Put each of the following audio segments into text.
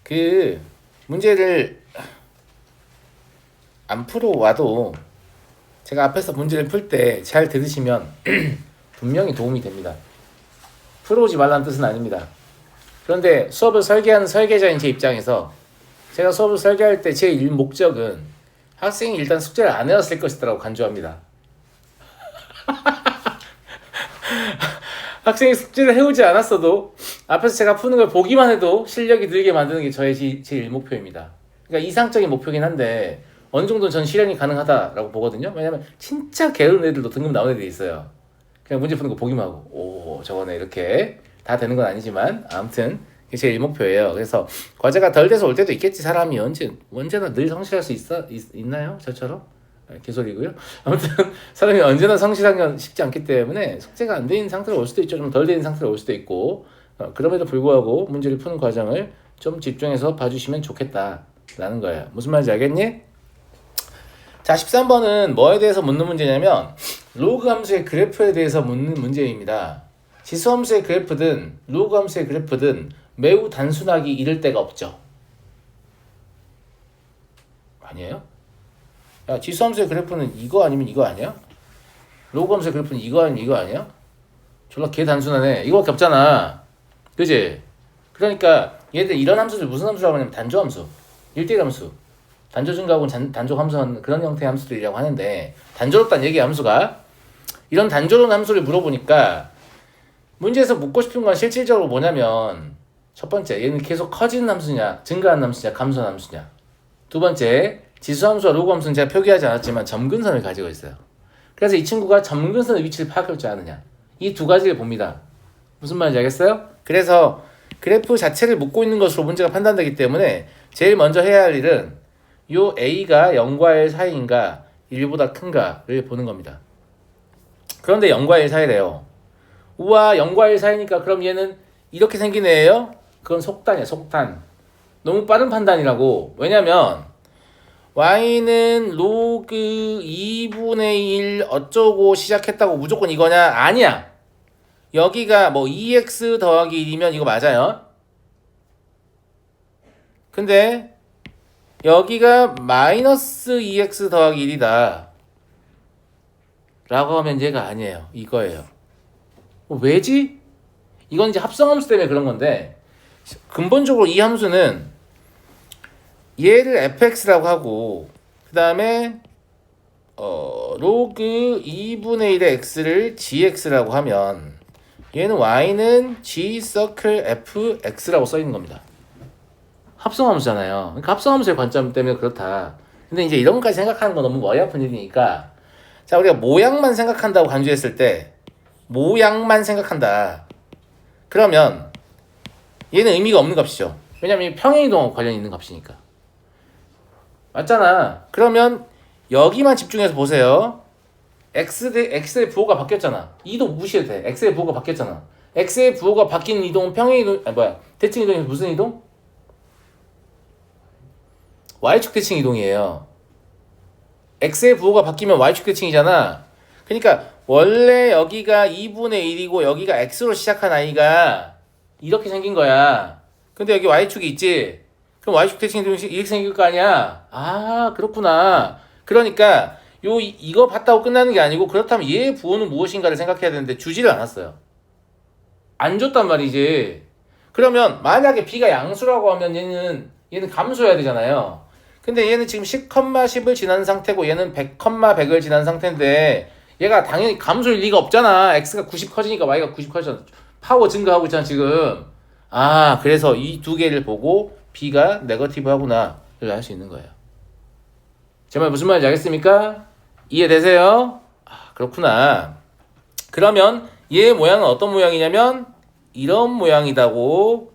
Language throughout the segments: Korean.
그 문제를 안 풀어와도 제가 앞에서 문제를 풀 때 잘 들으시면 분명히 도움이 됩니다. 풀어오지 말라는 뜻은 아닙니다. 그런데 수업을 설계하는 설계자인 제 입장에서 제가 수업을 설계할 때 제 목적은 학생이 일단 숙제를 안 해왔을 것이라고 간주합니다. 학생이 숙제를 해오지 않았어도 앞에서 제가 푸는 걸 보기만 해도 실력이 늘게 만드는 게 저의 제1 목표입니다. 그러니까 이상적인 목표긴 한데 어느 정도는 전 실현이 가능하다라고 보거든요. 왜냐면 진짜 게으른 애들도 등급 나온 애들이 있어요. 그냥 문제 푸는 거 보기만 하고 오 저거네 이렇게 다 되는 건 아니지만 아무튼 그게 제 1목표예요. 그래서 과제가 덜 돼서 올 때도 있겠지. 사람이 언제나 늘 성실할 수 있나요? 저처럼? 개소리고요. 아무튼 사람이 언제나 성실한 건 쉽지 않기 때문에 숙제가 안 된 상태로 올 수도 있죠. 좀 덜 된 상태로 올 수도 있고 그럼에도 불구하고 문제를 푸는 과정을 좀 집중해서 봐주시면 좋겠다라는 거예요. 무슨 말인지 알겠니? 자, 13번은 뭐에 대해서 묻는 문제냐면 로그 함수의 그래프에 대해서 묻는 문제입니다. 지수 함수의 그래프든 로그 함수의 그래프든 매우 단순하기 이를 데가 없죠. 아니에요? 야, 지수 함수의 그래프는 이거 아니면 이거 아니야? 로그 함수의 그래프는 이거 아니면 이거 아니야? 졸라 개 단순하네. 이거밖에 없잖아. 그지? 그러니까 얘들 이런 함수들 무슨 함수라고 하냐면 단조 함수, 1대1 함수, 단조 증가하고는 단조 함수하는 그런 형태의 함수들이라고 하는데 단조롭다는 얘기 함수가 이런 단조로운 함수를 물어보니까 문제에서 묻고 싶은 건 실질적으로 뭐냐면 첫 번째 얘는 계속 커지는 함수냐 증가하는 함수냐 감소하는 함수냐 두 번째 지수함수와 로그함수는 제가 표기하지 않았지만 점근선을 가지고 있어요. 그래서 이 친구가 점근선의 위치를 파악할 줄 아느냐 이 두 가지를 봅니다. 무슨 말인지 알겠어요? 그래서 그래프 자체를 묻고 있는 것으로 문제가 판단되기 때문에 제일 먼저 해야 할 일은 요 A가 0과 1 사이인가 1보다 큰가를 보는 겁니다. 그런데 0과 1 사이래요. 우와 0과 1 사이니까 그럼 얘는 이렇게 생긴 애예요? 그건 속단이야 속단. 너무 빠른 판단이라고. 왜냐면 y는 로그 2분의 1 어쩌고 시작했다고 무조건 이거냐? 아니야. 여기가 뭐 2x 더하기 1이면 이거 맞아요. 근데 여기가 마이너스 2x 더하기 1이다 라고 하면 얘가 아니에요. 이거예요. 왜지? 이건 이제 합성함수 때문에 그런 건데 근본적으로 이 함수는 얘를 fx라고 하고 그 다음에 로그 2분의 1의 x를 gx라고 하면 얘는 y는 g 서클 fx라고 써있는 겁니다. 합성함수잖아요. 그러니까 합성함수의 관점 때문에 그렇다. 근데 이제 이런 것까지 생각하는 건 너무 머리 아픈 일이니까 자 우리가 모양만 생각한다고 간주했을 때 모양만 생각한다. 그러면 얘는 의미가 없는 값이죠. 왜냐면 평행이동하고 관련이 있는 값이니까. 맞잖아. 그러면 여기만 집중해서 보세요. x의 부호가 바뀌었잖아. 이동 무시해도 돼. x의 부호가 바뀌었잖아. x의 부호가 바뀐 이동은 평행이동 대칭 이동이 무슨 이동? y축 대칭 이동이에요. x의 부호가 바뀌면 y축 대칭이잖아. 그러니까 원래 여기가 2분의 1이고 여기가 x로 시작한 i가 이렇게 생긴 거야. 근데 여기 y축이 있지. 그럼 y축 대칭 이동이 이렇게 생길 거 아니야. 아 그렇구나. 그러니까 이거 봤다고 끝나는 게 아니고 그렇다면 얘의 부호는 무엇인가를 생각해야 되는데 주지를 않았어요. 안 줬단 말이지. 그러면 만약에 b가 양수라고 하면 얘는 감소해야 되잖아요. 근데 얘는 지금 10, 10을 지난 상태고 얘는 100, 100을 지난 상태인데 얘가 당연히 감소일 리가 없잖아. x가 90 커지니까 y가 90 커지잖아. 파워 증가하고 있잖아 지금. 아 그래서 이 두 개를 보고 b가 네거티브 하구나 를 알 수 있는 거예요. 제 말 무슨 말인지 알겠습니까? 이해되세요? 아 그렇구나. 그러면 얘의 모양은 어떤 모양이냐면 이런 모양이다고.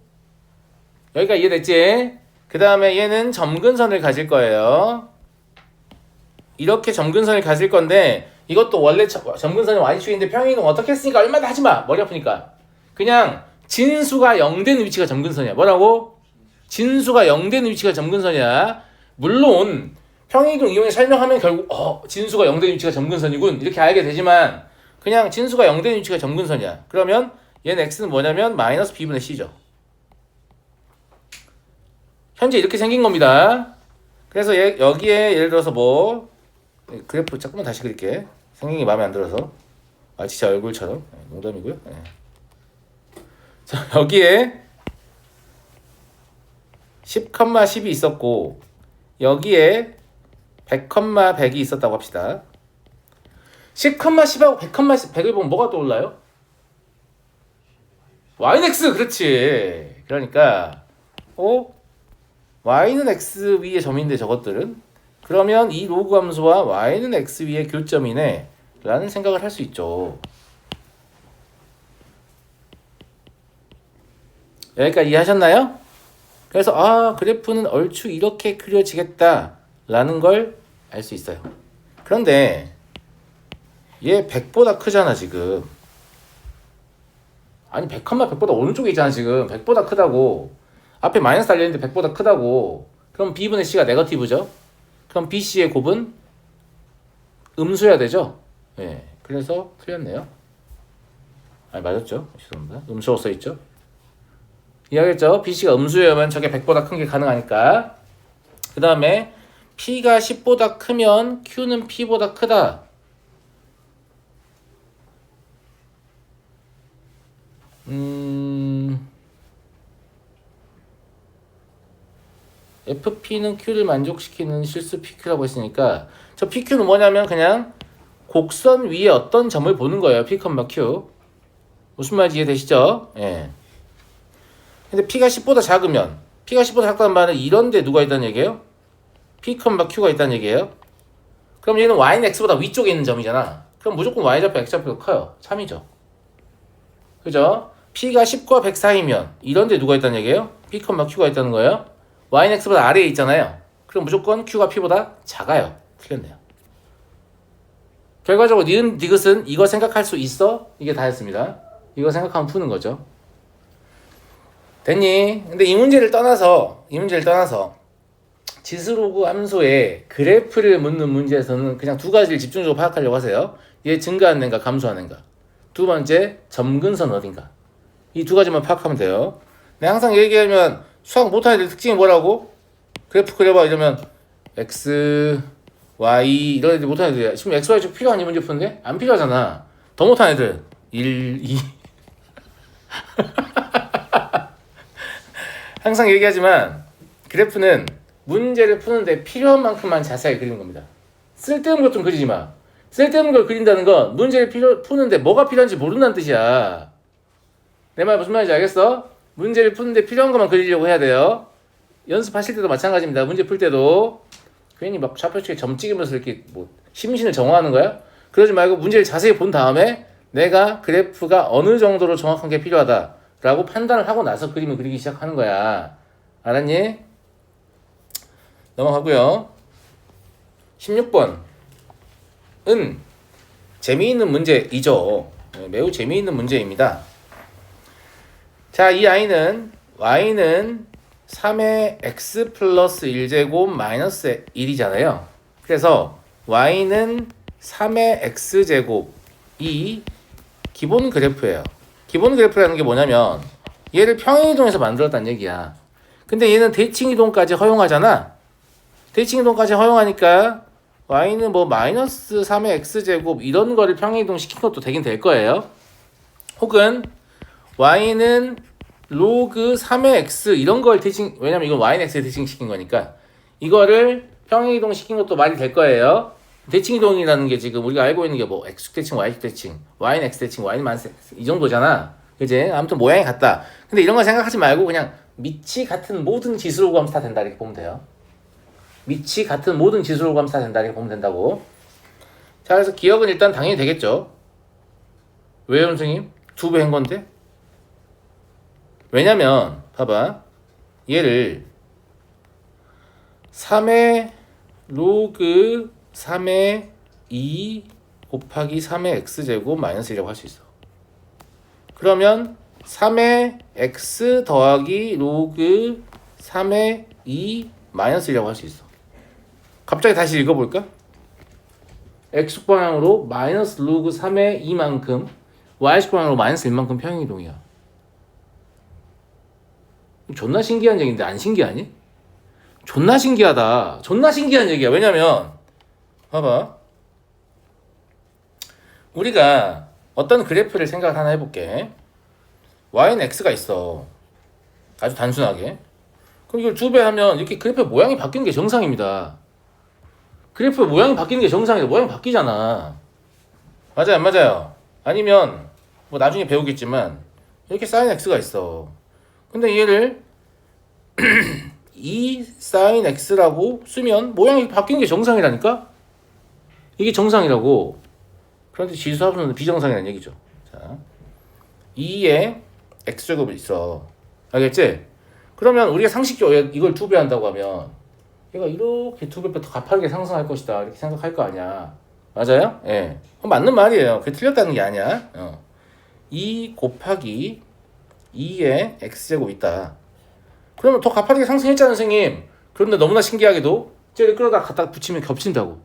여기가 이해됐지? 그 다음에 얘는 점근선을 가질 거예요. 이렇게 점근선을 가질 건데 이것도 원래 점근선이 y축인데 평행이동 어떻게 했으니까 얼마나 하지마. 머리 아프니까. 그냥 진수가 0되는 위치가 점근선이야. 뭐라고? 진수가 0되는 위치가 점근선이야. 물론 평행이동 이용해 설명하면 결국 진수가 0되는 위치가 점근선이군 이렇게 알게 되지만 그냥 진수가 0되는 위치가 점근선이야. 그러면 얘는 x는 뭐냐면 마이너스 b분의 c죠. 현재 이렇게 생긴 겁니다. 그래서 여기에 예를 들어서 뭐 그래프 조금만 다시 그릴게. 생긴 게 마음에 안 들어서. 아 진짜 얼굴처럼. 농담이고요. 네. 자 여기에 10,10이 있었고 여기에 100,100이 있었다고 합시다. 10,10하고 100,100을 보면 뭐가 떠올라요? y는 x 그렇지. 그러니까 y는 x 위의 점인데 저것들은 그러면 이 로그 함수와 y는 x 위의 교점이네 라는 생각을 할 수 있죠. 여기까지 이해하셨나요? 그래서 그래프는 얼추 이렇게 그려지겠다 라는 걸 알 수 있어요. 그런데 얘 100보다 크잖아 지금. 아니 100,100보다 어느 쪽에 있잖아 지금. 100보다 크다고. 앞에 마이너스 달려있는데 100보다 크다고. 그럼 b분의 c가 네거티브죠. 그럼 bc의 곱은 음수여야 되죠. 예, 그래서 틀렸네요. 아니 맞았죠. 죄송합니다. 음수로 써있죠. 이해하겠죠? bc가 음수여야만 저게 100보다 큰 게 가능하니까. 그 다음에 p가 10보다 크면 q는 p보다 크다. FP는 Q를 만족시키는 실수 PQ라고 했으니까 저 PQ는 뭐냐면 그냥 곡선 위에 어떤 점을 보는 거예요. P, Q. 무슨 말인지 이해되시죠? 예. 근데 P가 10보다 작으면 P가 10보다 작다는 말은 이런데 누가 있다는 얘기예요? P, Q가 있다는 얘기예요. 그럼 얘는 Y는 X보다 위쪽에 있는 점이잖아. 그럼 무조건 Y좌표, X좌표가 커요. 참이죠. 그죠? P가 10과 100 사이면 이런데 누가 있다는 얘기예요? P, Q가 있다는 거예요. Y는 X보다 아래에 있잖아요. 그럼 무조건 Q가 P보다 작아요. 틀렸네요. 결과적으로 니은 디귿은 이거 생각할 수 있어? 이게 다였습니다. 이거 생각하면 푸는 거죠. 됐니? 근데 이 문제를 떠나서 지수로그 함수의 그래프를 묻는 문제에서는 그냥 두 가지를 집중적으로 파악하려고 하세요. 얘 증가하는 애인가 감소하는 애인가. 두 번째 점근선 어딘가. 이 두 가지만 파악하면 돼요. 내가 항상 얘기하면 수학 못하는 애들 특징이 뭐라고? 그래프 그려봐 이러면 x, y 이런 애들 못하는 애들이야. 지금 x, y 좀 필요한 이 문제 푸는데? 안 필요하잖아. 더 못하는 애들 1, 2 항상 얘기하지만 그래프는 문제를 푸는데 필요한 만큼만 자세하게 그리는 겁니다. 쓸데없는 것 좀 그리지 마. 쓸데없는 걸 그린다는 건 문제를 푸는데 뭐가 필요한지 모른다는 뜻이야. 내 말 무슨 말인지 알겠어? 문제를 푸는데 필요한 것만 그리려고 해야 돼요. 연습하실 때도 마찬가지입니다. 문제 풀 때도 괜히 막 좌표측에 점 찍으면서 이렇게 뭐 심신을 정화하는 거야? 그러지 말고 문제를 자세히 본 다음에 내가 그래프가 어느 정도로 정확한 게 필요하다라고 판단을 하고 나서 그림을 그리기 시작하는 거야. 알았니? 넘어가고요. 16번은 재미있는 문제이죠. 매우 재미있는 문제입니다. 자, 이 y는 3의 x 플러스 1제곱 마이너스 1이잖아요. 그래서 y는 3의 x제곱이 기본 그래프예요. 기본 그래프라는 게 뭐냐면 얘를 평행이동해서 만들었다는 얘기야. 근데 얘는 대칭이동까지 허용하잖아. 대칭이동까지 허용하니까 y는 뭐 마이너스 3의 x제곱 이런 거를 평행이동 시킨 것도 되긴 될 거예요. 혹은 y는 로그 3의 x 이런 걸 대칭, 왜냐면 이건 y는 x에 대칭 시킨 거니까 이거를 평행이동 시킨 것도 말이 될 거예요. 대칭이동이라는 게 지금 우리가 알고 있는 게 뭐 x축 대칭, y축 대칭, y는 x 대칭, y는 마이너스 x 이 정도잖아. 그지? 아무튼 모양이 같다. 근데 이런 거 생각하지 말고 그냥 밑이 같은 모든 지수로 구하면 다 된다 이렇게 보면 돼요. 밑이 같은 모든 지수로 구하면 다 된다 이렇게 보면 된다고. 자, 그래서 기억은 일단 당연히 되겠죠. 왜요, 선생님? 2배 한 건데? 왜냐면 봐봐. 얘를 3의 로그 3의 2 곱하기 3의 x제곱 마이너스 1이라고 할 수 있어. 그러면 3의 x 더하기 로그 3의 2 마이너스 1이라고 할 수 있어. 갑자기 다시 읽어볼까? x축 방향으로 마이너스 로그 3의 2만큼 y축 방향으로 마이너스 1만큼 평행이동이야. 존나 신기한 얘기인데 안 신기하니? 존나 신기하다. 존나 신기한 얘기야. 왜냐면 봐봐. 우리가 어떤 그래프를 생각 하나 해볼게. y는 x가 있어. 아주 단순하게. 그럼 이걸 2배 하면 이렇게 그래프 모양이 바뀌는 게 정상입니다. 그래프 모양이 바뀌는 게 정상이다. 모양이 바뀌잖아. 맞아요, 안 맞아요? 아니면 뭐 나중에 배우겠지만 이렇게 sin x가 있어. 근데 얘를 2 sin x라고 쓰면 모양이 바뀌는 게 정상이라니까? 이게 정상이라고. 그런데 지수합수는 비정상이라는 얘기죠. 자, 2에 x제곱이 있어. 알겠지? 그러면 우리가 상식적으로 이걸 2배 한다고 하면 얘가 이렇게 2배 더 가파르게 상승할 것이다. 이렇게 생각할 거 아니야. 맞아요? 예. 맞는 말이에요. 그게 틀렸다는 게 아니야. 2 곱하기 2에 x제곱 있다. 그러면 더 가파르게 상승했잖아요, 선생님. 그런데 너무나 신기하게도 쟤를 끌어다 갖다 붙이면 겹친다고.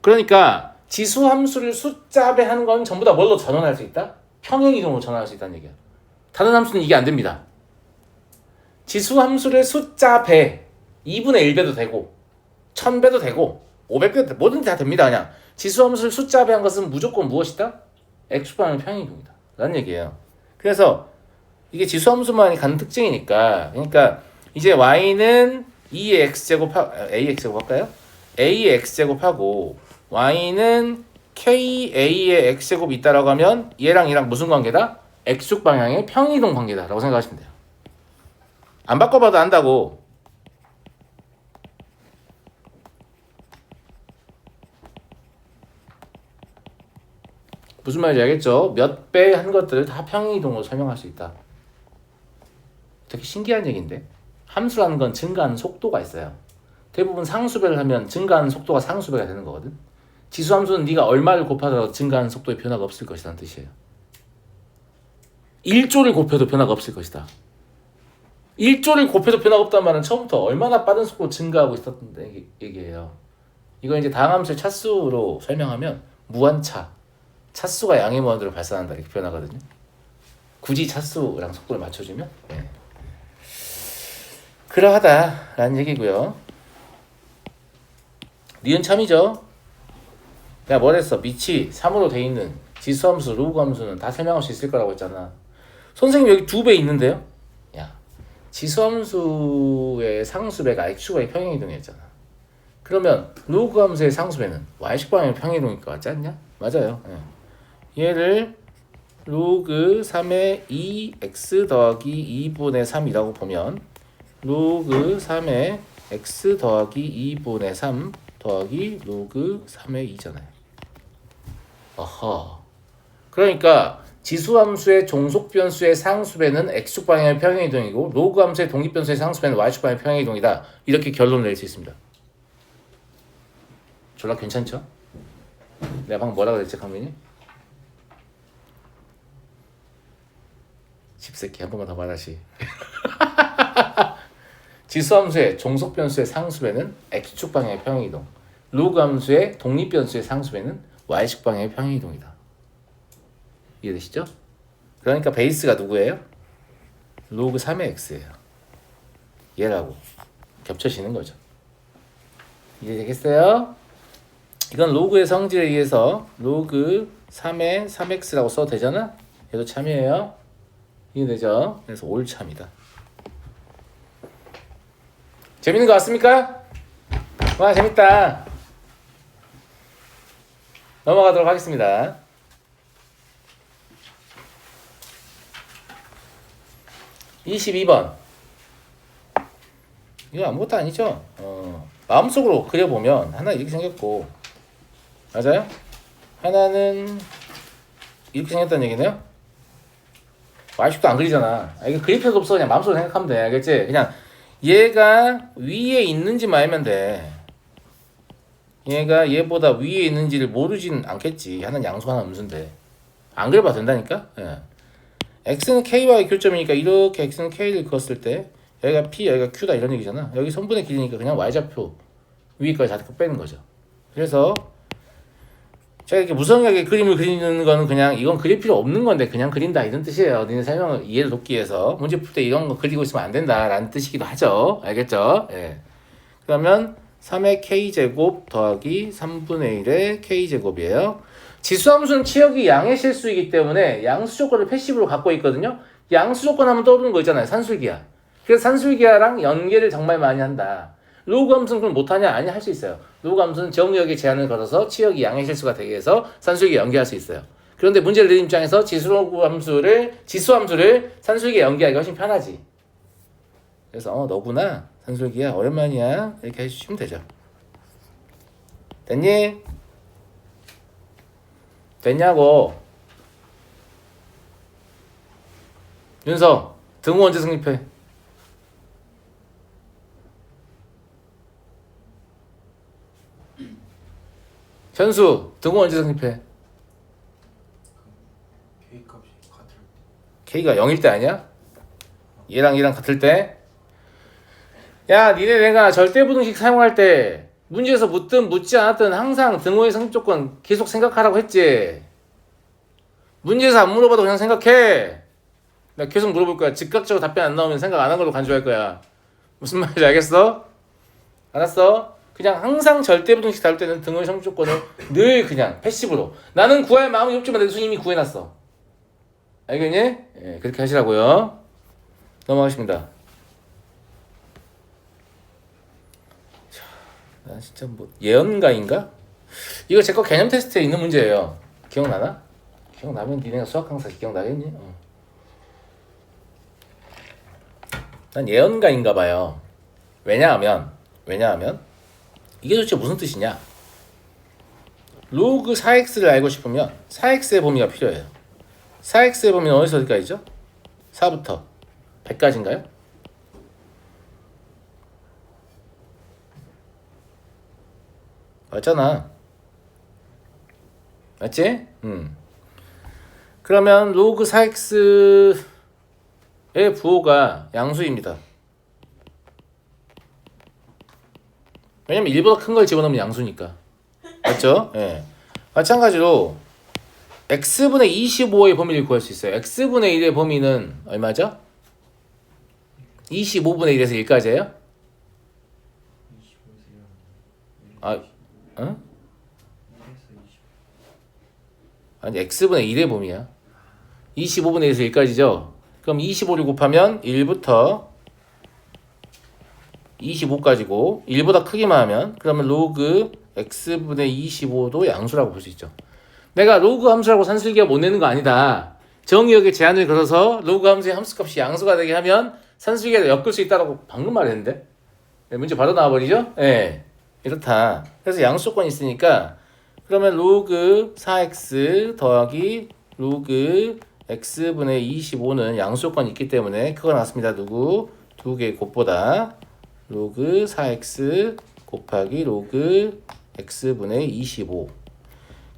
그러니까 지수 함수를 숫자 배하는 건 전부 다 뭘로 전환할 수 있다? 평행이동으로 전환할 수 있다는 얘기야. 다른 함수는 이게 안 됩니다. 지수 함수를 숫자 배 2분의 1배도 되고 1000배도 되고 500배도 되고 뭐든지 다 됩니다. 그냥 지수 함수를 숫자 배한 것은 무조건 무엇이다? x축방향 평행이동이다 라는 얘기예요. 그래서 이게 지수 함수만이 갖는 특징이니까, 그러니까 이제 y는 2의 x제곱 a의 x제곱 할까요? a의 x제곱하고 y는 ka의 x제곱이 있다라고 하면 얘랑 얘랑 무슨 관계다? x축 방향의 평이동 관계다 라고 생각하시면 돼요. 안 바꿔봐도 안다고. 무슨 말인지 알겠죠? 몇 배 한 것들을 다 평이동으로 설명할 수 있다. 되게 신기한 얘기인데, 함수라는 건 증가하는 속도가 있어요. 대부분 상수배를 하면 증가하는 속도가 상수배가 되는 거거든. 지수함수는 네가 얼마를 곱하더라도 증가하는 속도에 변화가 없을 것이라는 뜻이에요. 1조를 곱해도 변화가 없을 것이다. 1조를 곱해도 변화가 없다는 말은 처음부터 얼마나 빠른 속도로 증가하고 있었던 얘기예요. 이거 이제 다항함수의 차수로 설명하면 무한차, 차수가 양의 무한대로 발산한다 이렇게 표현하거든요. 굳이 차수랑 속도를 맞춰주면 네. 그러하다라는 얘기고요. 니은 참이죠. 내가 뭐랬어? 밑이 3으로 돼 있는 지수함수, 로그함수는 다 설명할 수 있을 거라고 했잖아. 선생님 여기 2배 있는데요? 야, 지수함수의 상수배가 x축방의 평행이동이었잖아. 그러면 로그함수의 상수배는 y축 방향의 평행이동일 것 같지 않냐? 맞아요. 예. 얘를 로그 3의 2x 더하기 2분의 3이라고 보면 로그 3의 x 더하기 2분의 3 더하기 로그 3의 2잖아요. 어허. 그러니까 지수함수의 종속변수의 상수배는 x축 방향의 평행이동이고 로그함수의 독립변수의 상수배는 y축 방향의 평행이동이다. 이렇게 결론을 낼 수 있습니다. 졸라 괜찮죠? 내가 방금 뭐라고 그랬지, 강민이? 집새끼 한 번만 더 말하시. 지수함수의 종속변수의 상수배는 x축 방향의 평행이동, 로그함수의 독립변수의 상수배는 y축 방향의 평행이동이다. 이해되시죠? 그러니까 베이스가 누구예요? 로그 3의 x예요. 얘라고 겹쳐지는 거죠. 이해되겠어요? 이건 로그의 성질에 의해서 로그 3의 3x라고 써도 되잖아? 얘도 참이에요. 이해되죠? 그래서 올참이다. 재밌는 거 같습니까? 와, 재밌다. 넘어가도록 하겠습니다. 22번. 이거 아무것도 아니죠? 마음속으로 그려보면 하나 이렇게 생겼고, 맞아요? 하나는 이렇게 생겼다는 얘기네요? y축도 안 그리잖아. 이거 그릴 필요도 없어. 그냥 마음속으로 생각하면 돼. 알겠지? 그냥 얘가 위에 있는지만 알면 돼. 얘가 얘보다 위에 있는지를 모르진 않겠지. 하나는 양수, 하나는 음수인데. 안 그려봐도 된다니까? 예. x는 k와의 교점이니까 이렇게 x는 k를 그었을 때 여기가 p, 여기가 q다 이런 얘기잖아. 여기 선분의 길이니까 그냥 y좌표 위에까지 다 빼는 거죠. 그래서 제가 이렇게 무성하게 그림을 그리는 거는 그냥 이건 그릴 필요 없는 건데 그냥 그린다 이런 뜻이에요. 니네 설명을 이해를 돕기 위해서 문제 풀 때 이런 거 그리고 있으면 안 된다라는 뜻이기도 하죠. 알겠죠? 예. 그러면 3의 k제곱 더하기 3분의 1의 k제곱이에요. 지수함수는 치역이 양의 실수이기 때문에 양수 조건을 패시브로 갖고 있거든요. 양수 조건 하면 떠오르는 거 있잖아요. 산술기하. 그래서 산술기하랑 연계를 정말 많이 한다. 로그 함수는 그럼 못하냐? 아니, 할 수 있어요. 로그 함수는 정의역에 제한을 걸어서 치역이 양의 실수가 되게 해서 산술기에 연계할 수 있어요. 그런데 문제를 내는 입장에서 지수함수를 산술기에 연계하기가 훨씬 편하지. 그래서 너구나 산술기야 오랜만이야 이렇게 해주시면 되죠. 됐니? 됐냐고. 윤서 등호 언제 성립해? 현수 등호 언제 성립해? K값이 같을 때. K가 0일 때 아니야? 얘랑 같을 때? 야 니네 내가 절대부등식 사용할 때 문제에서 묻든 묻지 않았든 항상 등호의 성립 조건 계속 생각하라고 했지. 문제에서 안 물어봐도 그냥 생각해. 내가 계속 물어볼 거야. 즉각적으로 답변 안 나오면 생각 안 한 걸로 간주할 거야. 무슨 말인지 알겠어? 알았어? 그냥 항상 절대부등식 다룰 때는 등호의 성립 조건을 늘 그냥 패시브로. 나는 구할 마음이 없지만 내 손이 이미 구해놨어. 알겠니? 예, 그렇게 하시라고요. 넘어가겠습니다. 나 진짜 뭐 예언가인가? 이거 제 거 개념 테스트에 있는 문제예요. 기억나나? 기억나면 니네가 수학 강사 기억나겠니? 난 예언가인가 봐요. 왜냐하면 이게 도대체 무슨 뜻이냐? 로그 4x를 알고 싶으면 4x의 범위가 필요해요. 4x의 범위는 어디서 어디까지죠? 4부터 100까지인가요? 맞잖아. 맞지? 그러면 로그 4x의 부호가 양수입니다. 왜냐면 1보다 큰 걸 집어넣으면 양수니까. 맞죠? 예. 마찬가지로 x분의 25의 범위를 구할 수 있어요. x분의 1의 범위는 얼마죠? 25분의 1에서 1까지예요? 25에서 1. 응? 1에서 20. 아니 x분의 1의 범위야. 25분의 1에서 1까지죠? 그럼 25를 곱하면 1부터 25까지고 1보다 크기만 하면 그러면 로그 x분의 25도 양수라고 볼 수 있죠. 내가 로그 함수라고 산술기가 못 내는 거 아니다. 정의역에 제한을 걸어서 로그 함수의 함수값이 양수가 되게 하면 산술기가 엮을 수 있다라고 방금 말했는데 문제 바로 나와버리죠? 예. 이렇다. 그래서 양수 조건이 있으니까 그러면 로그 4x 더하기 로그 x분의 25는 양수 조건이 있기 때문에 그거 나왔습니다. 누구? 두 개의 곱보다 로그 4x 곱하기 로그 x분의 25.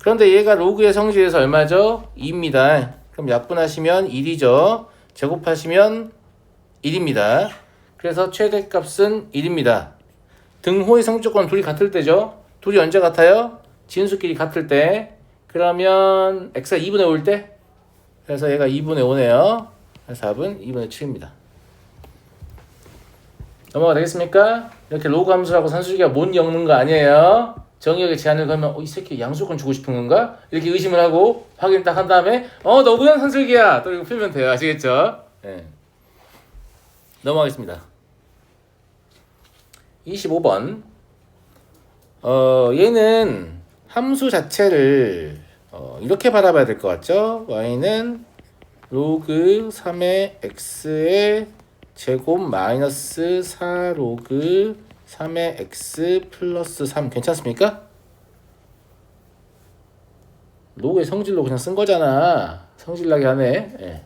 그런데 얘가 로그의 성질에서 얼마죠? 2입니다. 그럼 약분하시면 1이죠. 제곱하시면 1입니다. 그래서 최대값은 1입니다. 등호의 성조건 둘이 같을 때죠. 둘이 언제 같아요? 진수끼리 같을 때. 그러면 x가 2분의 5일 때. 그래서 얘가 2분의 5네요. 그래서 답은 2분의 7입니다. 넘어가 되겠습니까? 이렇게 로그 함수라고 산술기가 못 엮는 거 아니에요. 정의역에 제한을 걸면 이 새끼 양수조건 주고 싶은 건가? 이렇게 의심을 하고 확인 딱 한 다음에 너구나 산술기야 또 이거 풀면 돼요. 아시겠죠? 네. 넘어가겠습니다. 25번 얘는 함수 자체를 이렇게 바라봐야 될 것 같죠? y는 로그 3의 x의 제곱 마이너스 4 로그 3의 x 플러스 3 괜찮습니까? 로그의 성질로 그냥 쓴 거잖아. 성질나게 하네. 예.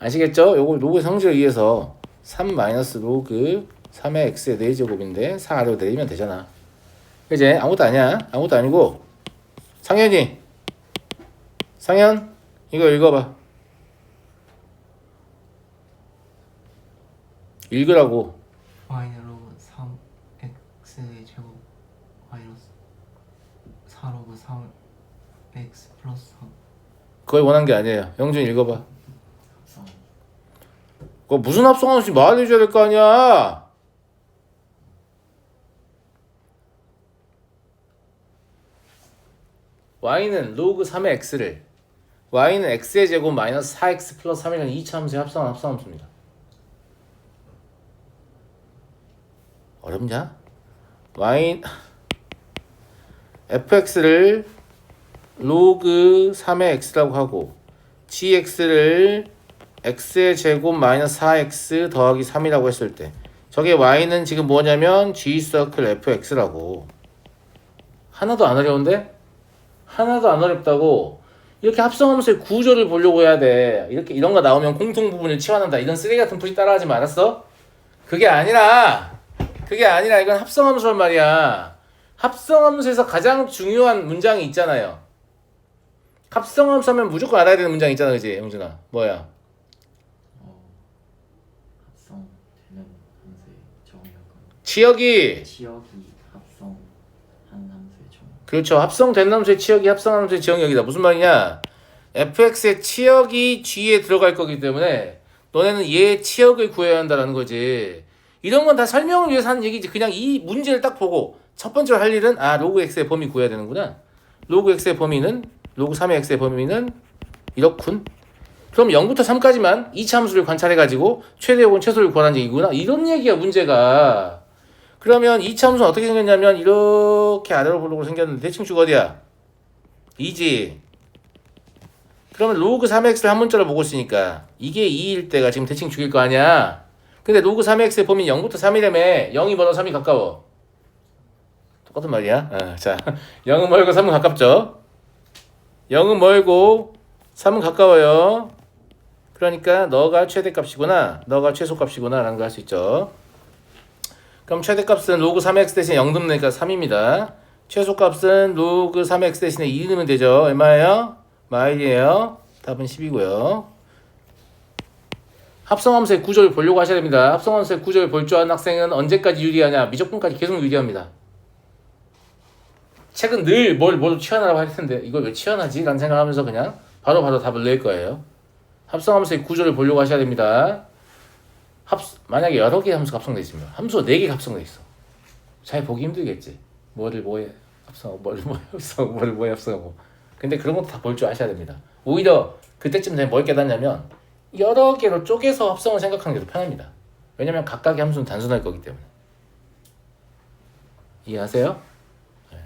아시겠죠? 요거 로그의 성질을 위해서 3 마이너스 로그 3의 x의 4제곱인데 4 아래로 내리면 되잖아. 그지? 아무것도 아니야. 아무것도 아니고 상현이 상현 이거 읽어봐. 읽으라고. y는 로그 3x의 제곱 마이너스 4 그걸 원한 게 아니에요. 영준 읽어봐. 합성. 그거 무슨 합성함수 말해줘야 될 거 아니야. y는 로그 3의 x를 y는 x의 제곱 마이너스 4x 플러스 3이라는 2차 함수의 합성한 합성함수입니다. 어렵냐? y fx를 로그 3의 x라고 하고 gx를 x의 제곱 마이너스 4x 더하기 3이라고 했을 때 저게 y는 지금 뭐냐면 g서클 fx라고. 하나도 안 어려운데? 하나도 안 어렵다고. 이렇게 합성함수의 구조를 보려고 해야 돼. 이렇게 이런 거 나오면 공통 부분을 치환한다. 이런 쓰레기 같은 풀이 따라하지 말았어? 그게 아니라 이건 합성함수란 말이야. 합성함수에서 가장 중요한 문장이 있잖아요. 합성함수 하면 무조건 알아야 되는 문장 있잖아, 그지, 영준아? 뭐야? 합성되는 함수의 정의역은 치역이. 치역이 합성한 함수의 정의. 그렇죠. 합성된 함수의 치역이 합성한 함수의 지역역이다. 무슨 말이냐? fx의 치역이 g에 들어갈 거기 때문에 너네는 얘의 치역을 구해야 한다는 거지. 이런 건 다 설명을 위해서 하는 얘기지. 그냥 이 문제를 딱 보고 첫 번째로 할 일은 로그 x의 범위 구해야 되는구나. 로그 x의 범위는 로그 3의 x의 범위는 이렇군. 그럼 0부터 3까지만 2차 함수를 관찰해가지고 최대 혹은 최소를 구하라는 얘기구나. 이런 얘기야 문제가. 그러면 2차 함수는 어떻게 생겼냐면 이렇게 아래로 볼록으로 생겼는데 대칭축 어디야? 2지. 그러면 로그 3x를 한 문자로 보고 있으니까 이게 2일 때가 지금 대칭축일 거 아니야. 근데 로그 3x의 범위는 0부터 3이라며. 0이 멀어 3이 가까워. 똑같은 말이야. 자, 0은 멀고 3은 가깝죠. 0은 멀고 3은 가까워요. 그러니까 너가 최대값이구나, 너가 최소값이구나 라는 걸 할 수 있죠. 그럼 최대값은 로그 3x 대신에 0 넣으면 되니까 3입니다. 최소값은 로그 3x 대신에 2 넣으면 되죠. 얼마예요? 마일이에요. 답은 10이고요. 합성함수의 구조를 보려고 하셔야 됩니다. 합성함수의 구조를 볼 줄 아는 학생은 언제까지 유리하냐? 미적분까지 계속 유리합니다. 책은 늘 뭘 치환하라고 할 텐데 이걸 왜 치환하지? 라는 생각하면서 그냥 바로 답을 낼 거예요. 합성함수의 구조를 보려고 하셔야 됩니다. 만약에 여러 개의 함수가 합성되어 있으면 함수가 4개가 합성되어 있어. 잘 보기 힘들겠지. 뭐를 뭐에 합성하고 뭐를 뭐에 합성하고 뭐를 뭐에 합성하고. 근데 그런 것도 다 볼 줄 아셔야 됩니다. 오히려 그때쯤 되면 뭘 깨닫냐면 여러 개로 쪼개서 합성을 생각하는 게 더 편합니다. 왜냐면 각각의 함수는 단순할 거기 때문에. 이해하세요? 네.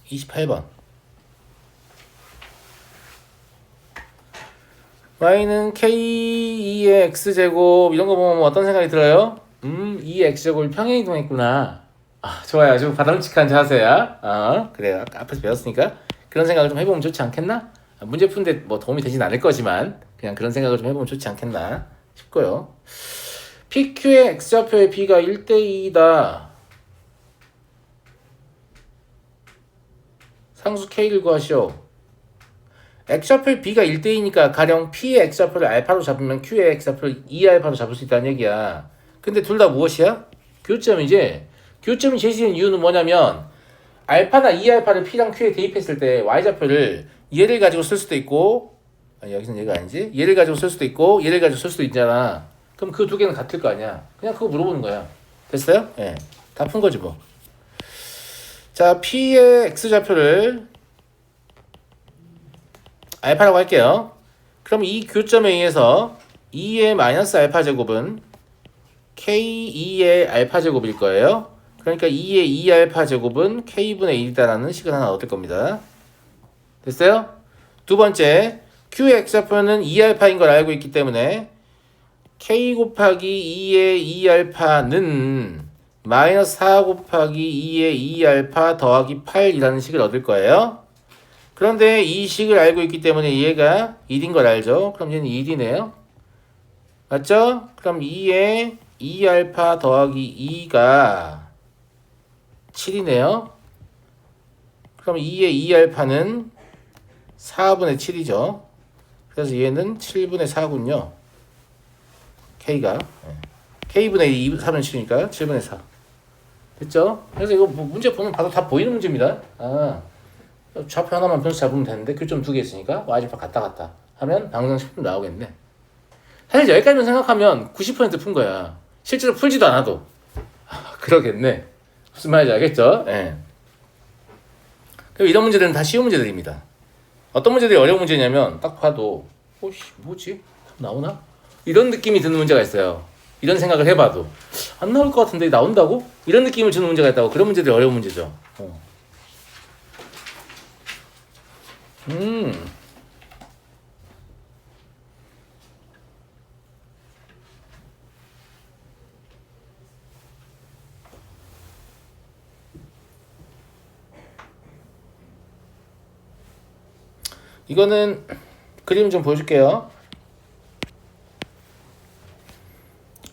28번. y는 k2의 x제곱 이런 거 보면 어떤 생각이 들어요? 2의 x제곱을 평행 이동했구나. 좋아요. 아주 바람직한 자세야. 그래요. 아까 앞에서 배웠으니까 그런 생각을 좀 해보면 좋지 않겠나? 문제 푸는데 뭐 도움이 되진 않을 거지만 그냥 그런 생각을 좀 해보면 좋지 않겠나 싶고요. PQ의 x좌표의 b가 1대2이다. 상수 k를 구하시오. x좌표 b가 1대2니까 가령 p의 x좌표를 알파로 잡으면 q의 x좌표를 2알파로 잡을 수 있다는 얘기야. 근데 둘 다 무엇이야? 교점이지. 교점이 제시된 이유는 뭐냐면 알파나 2알파를 p랑 q에 대입했을 때 y좌표를 얘를 가지고 쓸 수도 있고, 아니 여기서는 얘가 아니지, 얘를 가지고 쓸 수도 있고 얘를 가지고 쓸 수도 있잖아. 그럼 그 두 개는 같을 거 아니야. 그냥 그거 물어보는 거야. 됐어요? 예. 다 푼 거지 뭐. 자, p의 x좌표를 알파라고 할게요. 그럼 이 교점에 의해서 2의 마이너스 알파 제곱은 k2의 알파 제곱일 거예요. 그러니까 2의 2알파 제곱은 k분의 1이다라는 식을 하나 얻을 겁니다. 됐어요? 두 번째, q의 x좌표는 2알파인 걸 알고 있기 때문에 k 곱하기 2의 2알파는 마이너스 4 곱하기 2의 2알파 더하기 8이라는 식을 얻을 거예요. 그런데 이 식을 알고 있기 때문에 얘가 1인 걸 알죠. 그럼 얘는 1이네요. 맞죠? 그럼 2의 2알파 더하기 2가 7이네요. 그럼 2의 2알파는 4분의 7이죠. 그래서 얘는 7분의 4군요. K가. K분의 2, 4분의 7이니까 7분의 4. 됐죠? 그래서 이거 뭐 문제 보면 봐도 다 보이는 문제입니다. 아, 좌표 하나만 변수 잡으면 되는데 교점 두 개 있으니까 y좌표 갔다 갔다 하면 방정식 나오겠네. 사실 여기까지만 생각하면 90%푼 거야. 실제로 풀지도 않아도. 그러겠네. 무슨 말인지 알겠죠? 예. 그리고 이런 문제들은 다 쉬운 문제들입니다. 어떤 문제들이 어려운 문제냐면 딱 봐도 오씨 뭐지? 나오나? 이런 느낌이 드는 문제가 있어요. 이런 생각을 해봐도 안 나올 것 같은데 나온다고? 이런 느낌을 주는 문제가 있다고. 그런 문제들이 어려운 문제죠. 이거는 그림 좀 보여줄게요.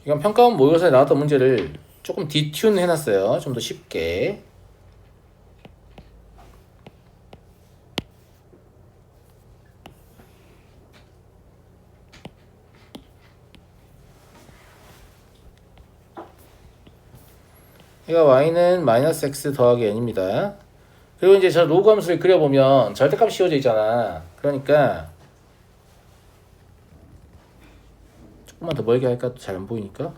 이건 평가원 모의고사에 나왔던 문제를 조금 디튠 해놨어요. 좀 더 쉽게. 얘가 y는 마이너스 x 더하기 n입니다. 그리고 이제 저 로그 함수를 그려보면 절대값이 씌워져 있잖아. 그러니까 조금만 더 멀게 할까? 잘 안 보이니까.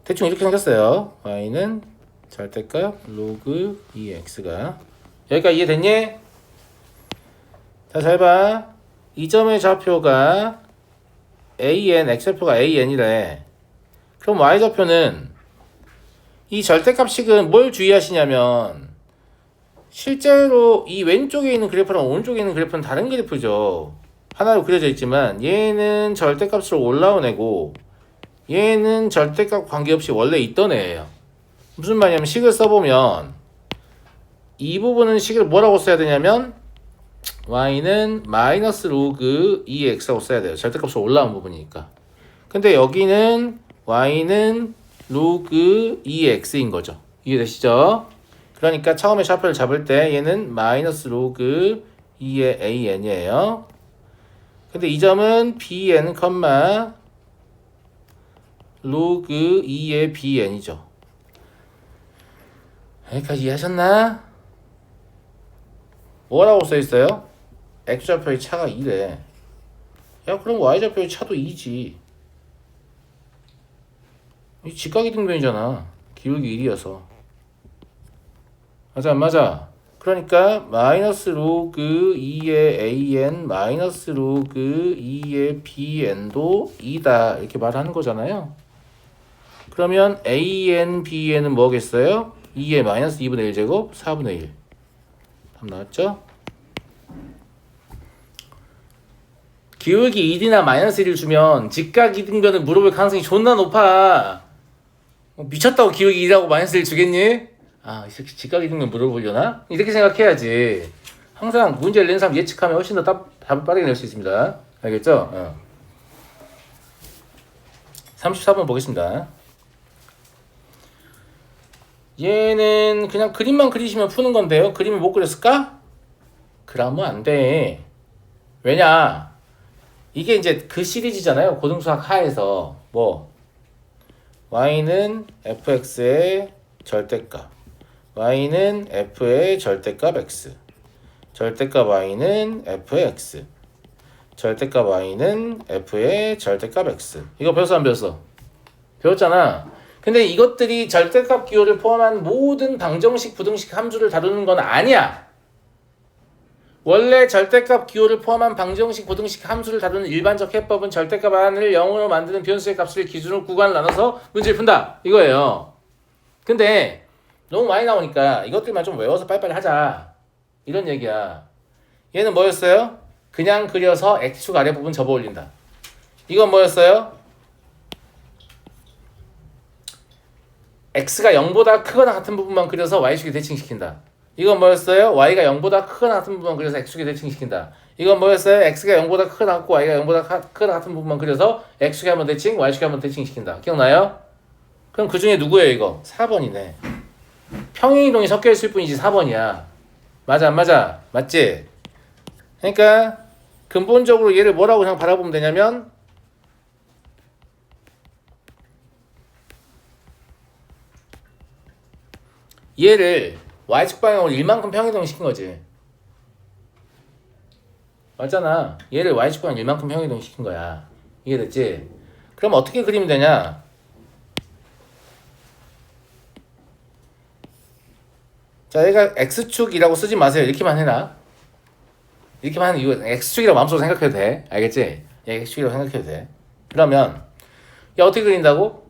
대충 이렇게 생겼어요. y는 절대값 로그 2x가 여기까지 이해됐니? 자, 잘 봐. 이 점의 좌표가 an, x좌표가 an이래. 그럼 y좌표는 이 절대값식은 뭘 주의하시냐면 실제로 이 왼쪽에 있는 그래프랑 오른쪽에 있는 그래프는 다른 그래프죠. 하나로 그려져 있지만 얘는 절대값으로 올라온 애고 얘는 절대값 관계없이 원래 있던 애예요. 무슨 말이냐면 식을 써보면 이 부분은 식을 뭐라고 써야 되냐면 y는 마이너스 로그 2x라고 써야 돼요. 절대값으로 올라온 부분이니까. 근데 여기는 y는 로그 2x인 거죠. 이해되시죠? 그러니까 처음에 좌표를 잡을 때 얘는 마이너스 로그 2의 an이에요. 근데 이 점은 bn, 로그 2의 bn이죠. 여기까지 이해하셨나? 뭐라고 써있어요? x좌표의 차가 2래. 야 그럼 y좌표의 차도 2지. 이 직각이등변이잖아. 기울기 1이어서. 맞아 안 맞아? 그러니까 마이너스 로그 2의 an 마이너스 로그 2의 bn도 2다 이렇게 말하는 거잖아요. 그러면 an, bn은 뭐겠어요? 2의 마이너스 2분의 1제곱 4분의 1. 답 나왔죠? 기울기 1이나 마이너스 1을 주면 직각 이등변을 물어볼 가능성이 존나 높아. 미쳤다고 기울기 2라고 마이너스 1 주겠니? 아, 이 새끼 직각 이등변 물어보려나? 이렇게 생각해야지. 항상 문제를 낸 사람 예측하면 훨씬 더 답을 빠르게 낼 수 있습니다. 알겠죠? 34번 보겠습니다. 얘는 그냥 그림만 그리시면 푸는 건데요. 그림을 못 그렸을까? 그러면 안 돼. 왜냐? 이게 이제 그 시리즈잖아요. 고등수학 하에서 뭐 y는 fx의 절대값, y는 f의 절대값 x, 절대값 y는 f의 x, 절대값 y는 f의 절대값 x. 이거 배웠어 안 배웠어? 배웠잖아. 근데 이것들이 절대값 기호를 포함한 모든 방정식, 부등식 함수를 다루는 건 아니야. 원래 절대값 기호를 포함한 방정식, 부등식 함수를 다루는 일반적 해법은 절대값 안을 0으로 만드는 변수의 값을 기준으로 구간을 나눠서 문제를 푼다. 이거예요. 근데 너무 많이 나오니까 이것들만 좀 외워서 빨리빨리 하자. 이런 얘기야. 얘는 뭐였어요? 그냥 그려서 x축 아래 부분 접어 올린다. 이건 뭐였어요? x가 0보다 크거나 같은 부분만 그려서 y축에 대칭시킨다. 이건 뭐였어요? y가 0보다 크거나 같은 부분만 그려서 x축에 대칭시킨다. 이건 뭐였어요? x가 0보다 크거나 같고 y가 0보다 크거나 같은 부분만 그려서 x축에 한번 대칭, y축에 한번 대칭시킨다. 기억나요? 그럼 그 중에 누구예요 이거? 4번이네. 평행이동이 섞여 있을 뿐이지 4번이야. 맞아 안 맞아? 맞지? 그러니까 근본적으로 얘를 뭐라고 그냥 바라보면 되냐면 얘를 y축 방향으로 1만큼 평행이동 시킨 거지. 맞잖아. 얘를 y축 방향 1만큼 평행이동 시킨 거야. 이해됐지? 그럼 어떻게 그리면 되냐? 자, 얘가 x축이라고 쓰지 마세요. 이렇게만 해놔. 이렇게만 하는 이유, x축이라고 마음속으로 생각해도 돼. 알겠지? 얘 x축이라고 생각해도 돼. 그러면 야, 어떻게 그린다고?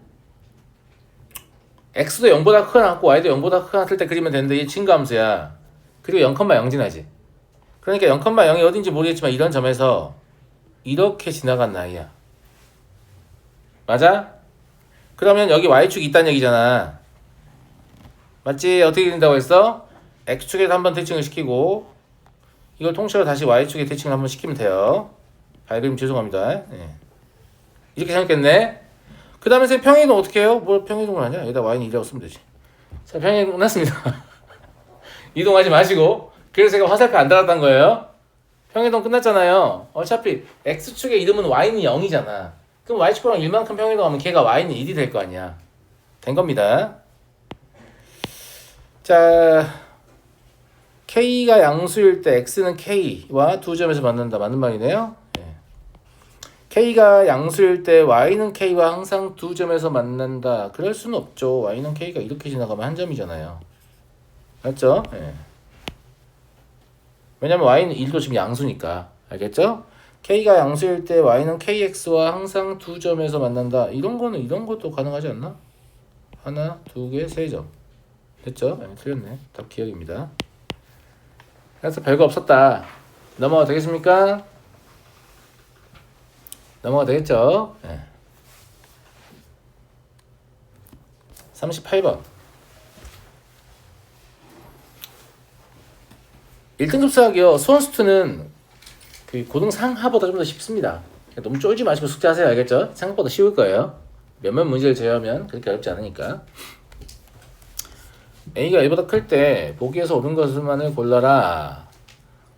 x도 0보다 크거나 같고 y도 0보다 크거나 같을 때 그리면 되는데 이 증가함수야. 그리고 0,0 지나지. 그러니까 0,0이 어딘지 모르겠지만 이런 점에서 이렇게 지나간 나이야. 맞아? 그러면 여기 y축이 있다는 얘기잖아. 맞지? 어떻게 그린다고 했어? x축에서 한번 대칭을 시키고 이걸 통째로 다시 y축에 대칭을 한번 시키면 돼요. 발그림 죄송합니다. 예. 이렇게 생겼겠네. 그 다음에 선생님 평행이동 어떻게 해요? 뭘 평행이동을 하냐? 여기다 y는 1이라고 쓰면 되지. 자, 평행이동 끝났습니다. 이동하지 마시고. 그래서 제가 화살표 안 달았던 거예요. 평행이동 끝났잖아요. 어차피 x축의 이름은 y는 0이잖아. 그럼 y축구랑 1만큼 평행이동하면 걔가 y는 1이 될 거 아니야. 된 겁니다. 자, k가 양수일 때 x는 k와 두 점에서 만난다. 맞는 말이네요. K가 양수일 때 Y는 K와 항상 두 점에서 만난다. 그럴 수는 없죠. Y는 K가 이렇게 지나가면 한 점이잖아요. 맞죠? 예. 왜냐면 Y는 1도 지금 양수니까. 알겠죠? K가 양수일 때 Y는 KX와 항상 두 점에서 만난다. 이런 것도 가능하지 않나? 하나, 두 개, 세 점. 됐죠? 예, 틀렸네. 답 기억입니다. 그래서 별거 없었다. 넘어가 되겠습니까? 넘어가 되겠죠? 네. 38번. 1등급 수학이요. 수원수투는 그 고등상하보다 좀 더 쉽습니다. 너무 쫄지 마시고 숙제하세요. 알겠죠? 생각보다 쉬울 거예요. 몇몇 문제를 제외하면 그렇게 어렵지 않으니까. A가 1보다 클 때 보기에서 옳은 것만을 골라라.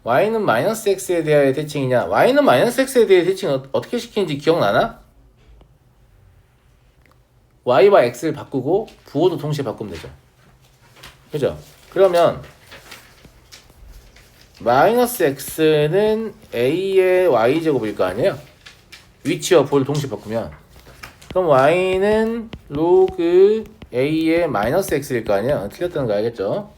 y는 마이너스 x에 대하여 대칭이냐? y는 마이너스 x에 대해 대칭 어떻게 시키는지 기억나나? y와 x를 바꾸고 부호도 동시에 바꾸면 되죠. 그죠? 그러면 마이너스 x는 a의 y제곱일 거 아니에요? 위치와 부호를 동시에 바꾸면 그럼 y는 로그 a의 마이너스 x일 거 아니에요? 틀렸다는 거 알겠죠?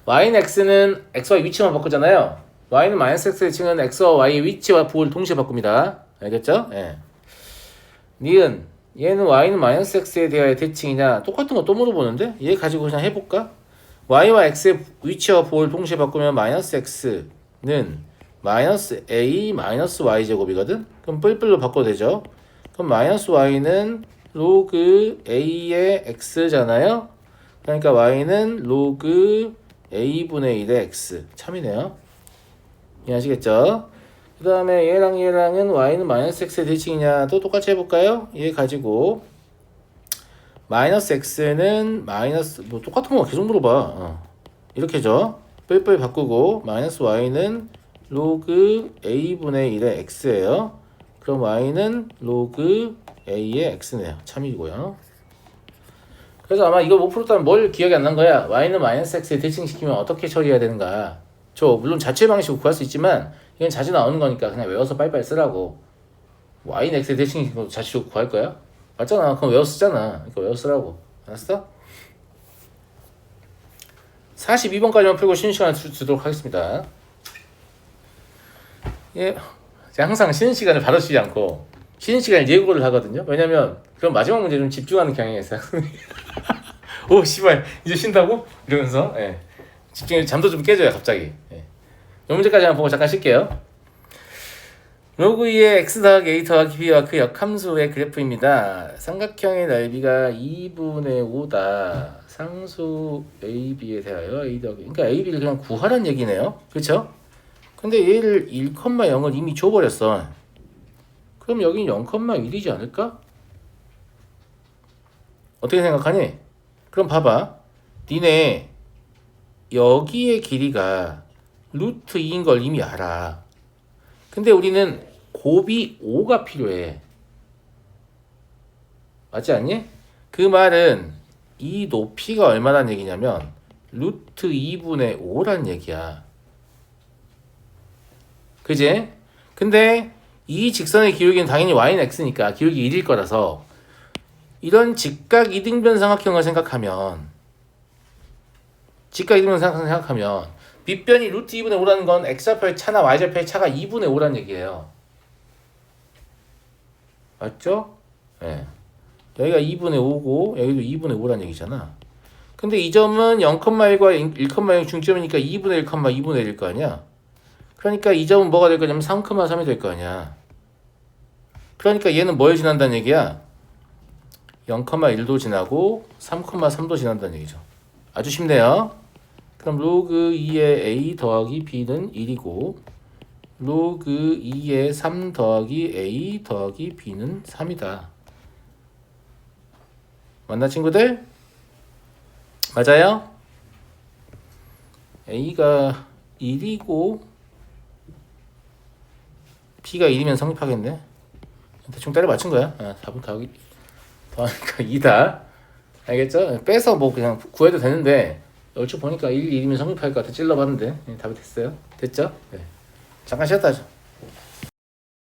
y는 x는 x와 위치만 바꾸잖아요. y는 마이너스 x의 칭은 x와 y의 위치와 부호를 동시에 바꿉니다. 알겠죠? 예. 니은 얘는 y는 마이너스 x에 대하여 대칭이냐? 똑같은 거 또 물어보는데? 얘 가지고 그냥 해볼까? y와 x의 위치와 부호를 동시에 바꾸면 마이너스 x는 마이너스 a 마이너스 y 제곱이거든? 그럼 뿔뿔로 바꿔도 되죠? 그럼 마이너스 y는 로그 a의 x잖아요? 그러니까 y는 로그 a분의 1의 x 참이네요. 이해하시겠죠? 그 다음에 얘랑은 y는 마이너스 x의 대칭이냐도 똑같이 해볼까요? 얘 가지고 마이너스 x는 마이너스 뭐 똑같은 거 계속 물어봐. 이렇게죠. 뿔뿔 바꾸고 마이너스 y는 로그 a분의 1의 x예요. 그럼 y는 로그 a의 x네요. 참이고요. 그래서 아마 이거 못 풀었다면 뭘 기억이 안 난 거야? y는 마이너스 x에 대칭시키면 어떻게 처리해야 되는가? 물론 자체 방식으로 구할 수 있지만 이건 자주 나오는 거니까 그냥 외워서 빨리빨리 쓰라고. y는 x에 대칭시키고 자체로 구할 거야? 맞잖아. 그럼 외워 쓰잖아. 그러니까 외워 쓰라고. 알았어? 42번까지만 풀고 쉬는 시간을 주도록 하겠습니다. 예, 제가 항상 쉬는 시간을 바로 쉬지 않고 쉬는 시간에 예고를 하거든요. 왜냐면 그럼 마지막 문제 좀 집중하는 경향이 있어요. 오 씨발 이제 쉰다고? 이러면서 예. 집중해 잠도 좀 깨져요 갑자기. 예. 이 문제까지만 보고 잠깐 쉴게요. 로그 2의 x 더하기 a 더하기 b와 그 역함수의 그래프입니다. 삼각형의 넓이가 2분의 5다. 상수 a, b에 대하여 a 더하기 그러니까 a, b를 그냥 구하란 얘기네요. 그렇죠? 근데 얘를 1,0을 이미 줘버렸어. 그럼 여긴 0,1이지 않을까? 어떻게 생각하니? 그럼 봐봐. 니네 여기의 길이가 루트 2인 걸 이미 알아. 근데 우리는 곱이 5가 필요해. 맞지 않니? 그 말은 이 높이가 얼마란 얘기냐면 루트 2분의 5란 얘기야. 그지? 근데 이 직선의 기울기는 당연히 y는 x니까 기울기 1일 거라서 이런 직각 이등변 삼각형을 생각하면 밑변이 루트 2분의 5라는 건 x좌표의 차나 y좌표의 차가 2분의 5라는 얘기예요. 맞죠? 예. 여기가 2분의 5고 여기도 2분의 5라는 얘기잖아. 근데 이 점은 0,1과 1,0 중점이니까 2분의 1, 2분의 1일 거 아니야. 그러니까 이 점은 뭐가 될 거냐면 3,3이 될 거 아니야. 그러니까 얘는 뭘 지난다는 얘기야? 0,1도 지나고 3,3도 지난다는 얘기죠. 아주 쉽네요. 그럼 로그 2의 a 더하기 b는 1이고 로그 2의 3 더하기 a 더하기 b는 3이다. 맞나 친구들? 맞아요? a가 1이고 b가 1이면 성립하겠네. 대충 때려 맞춘 거야. 4분 더하니까 2다. 알겠죠? 빼서 뭐 그냥 구해도 되는데 얼추 보니까 1, 1이면 성립할 것 같아. 찔러봤는데 답이 됐어요. 됐죠? 네. 잠깐 쉬었다 하죠.